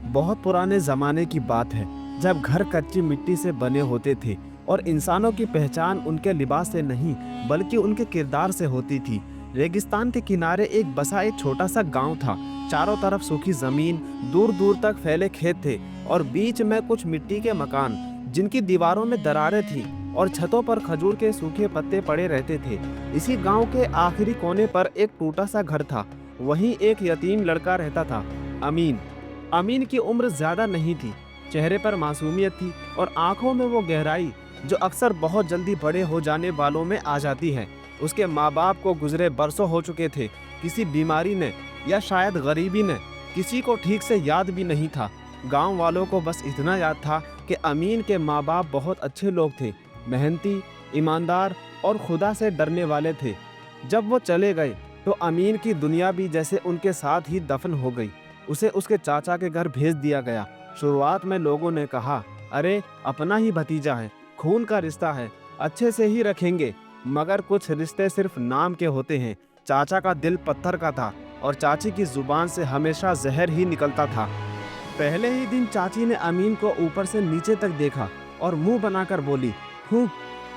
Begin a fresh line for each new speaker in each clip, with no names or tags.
बहुत पुराने ज़माने की बात है, जब घर कच्ची मिट्टी से बने होते थे और इंसानों की पहचान उनके लिबास से नहीं बल्कि उनके किरदार से होती थी। रेगिस्तान के किनारे एक छोटा सा गांव था। चारों तरफ सूखी ज़मीन, दूर दूर तक फैले खेत थे और बीच में कुछ मिट्टी के मकान जिनकी दीवारों में दरारें थीं और छतों पर खजूर के सूखे पत्ते पड़े रहते थे। इसी गांव के आखिरी कोने पर एक टूटा सा घर था। वहीं एक यतीम लड़का रहता था, अमीन। अमीन की उम्र ज्यादा नहीं थी, चेहरे पर मासूमियत थी और आंखों में वो गहराई जो अक्सर बहुत जल्दी बड़े हो जाने वालों में आ जाती है। उसके माँ बाप को गुजरे बरसों हो चुके थे। किसी बीमारी ने या शायद गरीबी ने किसी को ठीक से याद भी नहीं था। गांव वालों को बस इतना याद था कि अमीन के माँ बाप बहुत अच्छे लोग थे, मेहनती, ईमानदार और खुदा से डरने वाले थे। जब वो चले गए तो अमीन की दुनिया भी जैसे उनके साथ ही दफन हो गई। उसे उसके चाचा के घर भेज दिया गया। शुरुआत में लोगों ने कहा, अरे अपना ही भतीजा है, खून का रिश्ता है, अच्छे से ही रखेंगे। मगर कुछ रिश्ते सिर्फ नाम के होते हैं। चाचा का दिल पत्थर का था और चाची की जुबान से हमेशा जहर ही निकलता था। पहले ही दिन चाची ने अमीन को ऊपर से नीचे तक देखा और मुंह बनाकर बोली, हूँ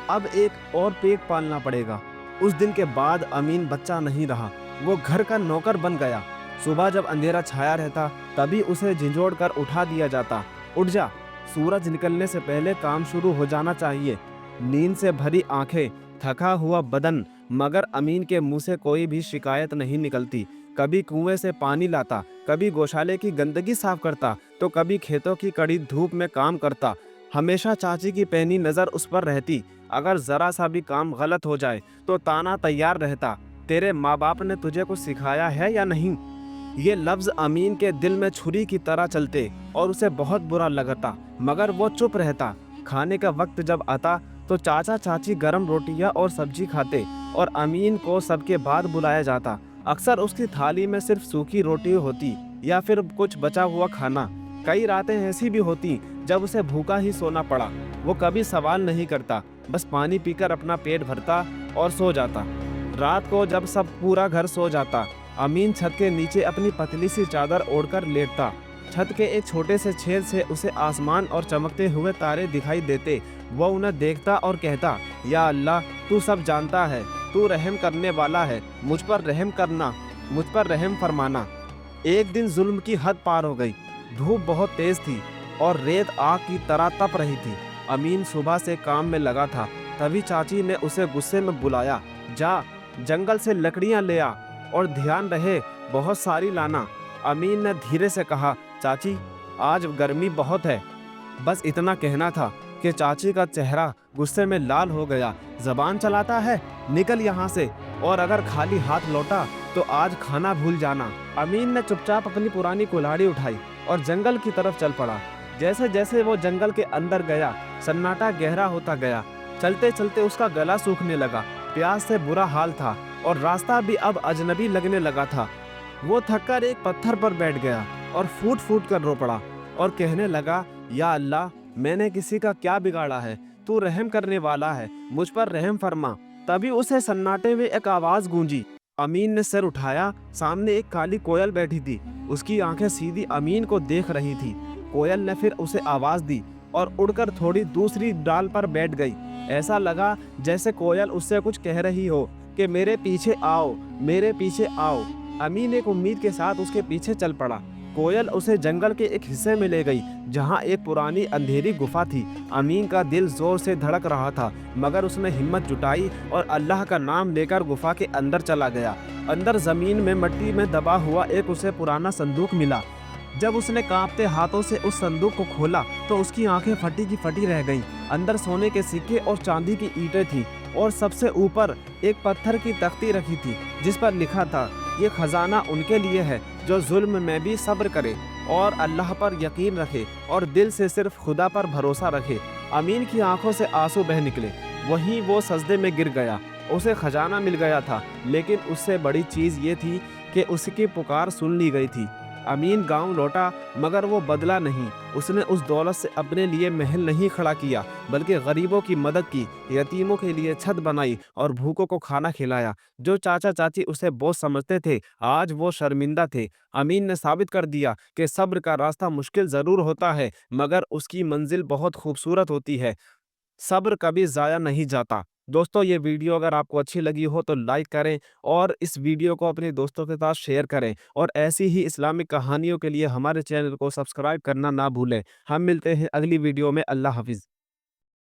अब एक और पेट पालना पड़ेगा। उस दिन के बाद अमीन बच्चा नहीं रहा, वो घर का नौकर बन गया। सुबह जब अंधेरा छाया रहता तभी उसे झिंझोड़ कर उठा दिया जाता, उठ जा, सूरज निकलने से पहले काम शुरू हो जाना चाहिए। नींद से भरी आंखें, थका हुआ बदन, मगर अमीन के मुंह से कोई भी शिकायत नहीं निकलती। कभी कुएं से पानी लाता, कभी गौशाले की गंदगी साफ करता, तो कभी खेतों की कड़ी धूप में काम करता। हमेशा चाची की पैनी नज़र उस पर रहती। अगर जरा सा भी काम गलत हो जाए तो ताना तैयार रहता, तेरे माँ बाप ने तुझे कुछ सिखाया है या नहीं। ये लफ्ज़ अमीन के दिल में छुरी की तरह चलते और उसे बहुत बुरा लगता, मगर वो चुप रहता। खाने का वक्त जब आता तो चाचा चाची गरम रोटियां और सब्जी खाते और अमीन को सबके बाद बुलाया जाता। अक्सर उसकी थाली में सिर्फ सूखी रोटी होती या फिर कुछ बचा हुआ खाना। कई रातें ऐसी भी होती जब उसे भूखा ही सोना पड़ा। वो कभी सवाल नहीं करता, बस पानी पीकर अपना पेट भरता और सो जाता। रात को जब सब पूरा घर सो जाता, अमीन छत के नीचे अपनी पतली सी चादर ओढ़कर लेटता। छत के एक छोटे से छेद से उसे आसमान और चमकते हुए तारे दिखाई देते। वो उन्हें देखता और कहता, या अल्लाह, तू सब जानता है, तू रहम करने वाला है, मुझ पर रहम करना, मुझ पर रहम फरमाना। एक दिन जुल्म की हद पार हो गई। धूप बहुत तेज थी और रेत आग की तरह तप रही थी। अमीन सुबह से काम में लगा था, तभी चाची ने उसे गुस्से में बुलाया, जा जंगल से लकड़ियां ले आ और ध्यान रहे बहुत सारी लाना। अमीन ने धीरे से कहा, चाची आज गर्मी बहुत है। बस इतना कहना था कि चाची का चेहरा गुस्से में लाल हो गया। जबान चलाता है, निकल यहाँ से, और अगर खाली हाथ लौटा तो आज खाना भूल जाना। अमीन ने चुपचाप अपनी पुरानी कुल्हाड़ी उठाई और जंगल की तरफ चल पड़ा। जैसे जैसे वो जंगल के अंदर गया, सन्नाटा गहरा होता गया। चलते चलते उसका गला सूखने लगा, प्यास से बुरा हाल था और रास्ता भी अब अजनबी लगने लगा था। वो थककर एक पत्थर पर बैठ गया और फूट फूट कर रो पड़ा और कहने लगा, या अल्लाह, मैंने किसी का क्या बिगाड़ा है, तू रहम करने वाला है, मुझ पर रहम फरमा। तभी उसे सन्नाटे में एक आवाज गूंजी। अमीन ने सिर उठाया, सामने एक काली कोयल बैठी थी। उसकी आंखें सीधी अमीन को देख रही थी। कोयल ने फिर उसे आवाज दी और उड़कर थोड़ी दूसरी डाल पर बैठ गई। ऐसा लगा जैसे कोयल उससे कुछ कह रही हो कि मेरे पीछे आओ, मेरे पीछे आओ। अमीन एक उम्मीद के साथ उसके पीछे चल पड़ा। कोयल उसे जंगल के एक हिस्से में ले गई जहां एक पुरानी अंधेरी गुफा थी। अमीन का दिल जोर से धड़क रहा था, मगर उसने हिम्मत जुटाई और अल्लाह का नाम लेकर गुफा के अंदर चला गया। अंदर जमीन में मिट्टी में दबा हुआ एक उसे पुराना संदूक मिला। जब उसने कांपते हाथों से उस संदूक को खोला तो उसकी आंखें फटी की फटी रह गईं। अंदर सोने के सिक्के और चांदी की ईंटें थीं और सबसे ऊपर एक पत्थर की तख्ती रखी थी जिस पर लिखा था, ये खजाना उनके लिए है जो जुल्म में भी सब्र करे और अल्लाह पर यकीन रखे और दिल से सिर्फ खुदा पर भरोसा रखे। अमीन की आंखों से आंसू बह निकले। वहीं वो सजदे में गिर गया। उसे खजाना मिल गया था, लेकिन उससे बड़ी चीज़ ये थी कि उसकी पुकार सुन ली गई थी। امین گاؤں لوٹا مگر وہ بدلا نہیں۔ اس نے اس دولت سے اپنے لیے محل نہیں کھڑا کیا بلکہ غریبوں کی مدد کی، یتیموں کے لیے چھت بنائی اور بھوکوں کو کھانا کھلایا۔ جو چاچا چاچی اسے بوجھ سمجھتے تھے آج وہ شرمندہ تھے۔ امین نے ثابت کر دیا کہ صبر کا راستہ مشکل ضرور ہوتا ہے مگر اس کی منزل بہت خوبصورت ہوتی ہے۔ صبر کبھی ضائع نہیں جاتا۔ دوستو یہ ویڈیو اگر آپ کو اچھی لگی ہو تو لائک کریں اور اس ویڈیو کو اپنے دوستوں کے ساتھ شیئر کریں، اور ایسی ہی اسلامک کہانیوں کے لیے ہمارے چینل کو سبسکرائب کرنا نہ بھولیں۔ ہم ملتے ہیں اگلی ویڈیو میں۔ اللہ حافظ۔